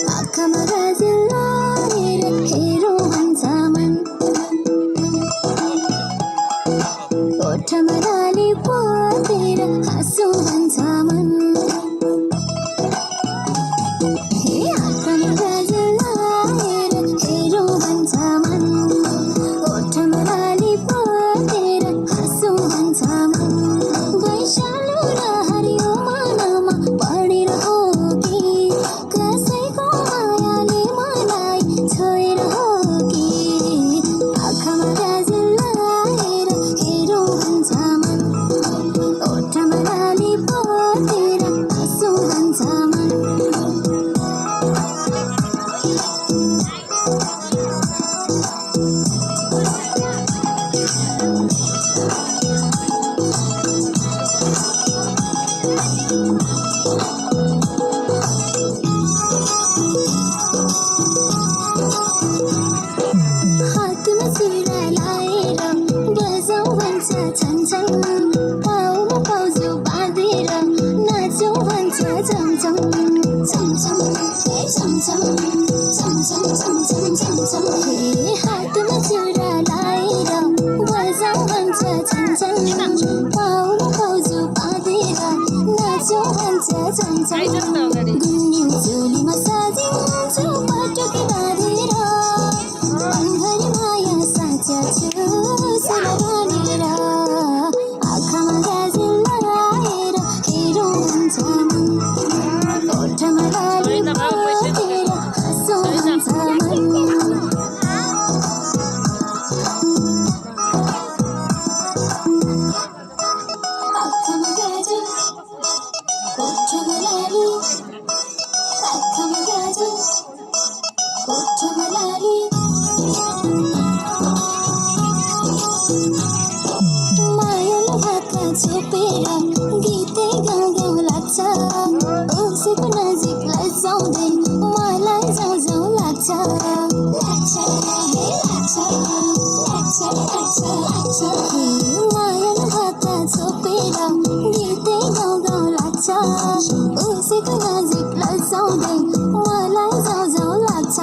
आँखामा गाजल लाएर हेरौँ भन्छ मन ओठमा लाली पोतेर हाँसौँ भन्छ मन आँखामा गाजल लाएर हेरौँ भन्छ मन ओठमा लाली पोतेर हाँसौँ भन्छ मन वैशालु र हरियो मनमा पढेर हो कि कसैको मायाले मलाई छोएर हो कि आँखामा गाजल लाएर हेरौँ भन्छ मन ओठमा लाली पोतेर हाँसौँ भन्छ मन हातमा चुरा लाएर बजाउँ भन्छ छनछन पाउमा पाउजो बाँधेर नाचौँ भन्छ झमझम झमझम हे झमझम झमझम झमझम झमझम हे हातमा चुरा लाएर बजाउँ भन्छ छनछन पाउमा पाउजो बाँधेर नाचौँ भन्छ झमझम गुन्यु चोलीमा साजिन्छु पटुकी बाँधेर मनभरि माया साँचा छु सुनाएर आँखामा गाजल लगाएर हेरौँ भन्छ मन ओठमा लाली पोतेर हाँसौँ भन्छ मन आँखामा गाजल ओठमा लाली आँखामा गाजल ओठमा लाली मायाले हातमा छोपेर गीतै गाउँ गाउँ लाग्छ उसैको नजिक लैजाउँदै मलाई जाउँ जाउँ लाग्छ लाग्छ हे लाग्छ लाग्छ लाग्छ लाग्छ हे मायाले हातमा छोपेर गीतै गाउँ गाउँ लाग्छ उसैको नजिक लैजाउँदै मलाई जाउँ जाउँ लाग्छ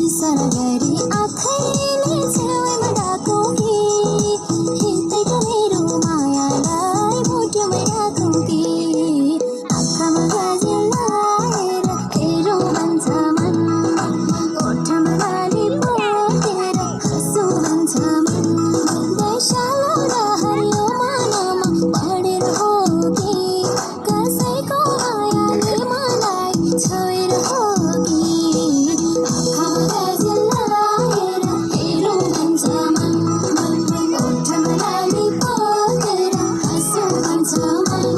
इसारा गरी आँखैले छेउमा डाकौँ कि हिँड्दैको मेरो मायालाई मुटुमै राखौँ कि आँखामा गाजल लाएर हेरौँ भन्छ मन ओठमा लाली पोतेर हाँसौँ भन्छ मन वैशालु र हरियो मनमा पढेर हो कि कसैको मायाले मलाई छोएर हो कि आँखामा गाजल लाएर हेरौँ भन्छ मन ओठमा लाली पोतेर हाँसौँ भन्छ मन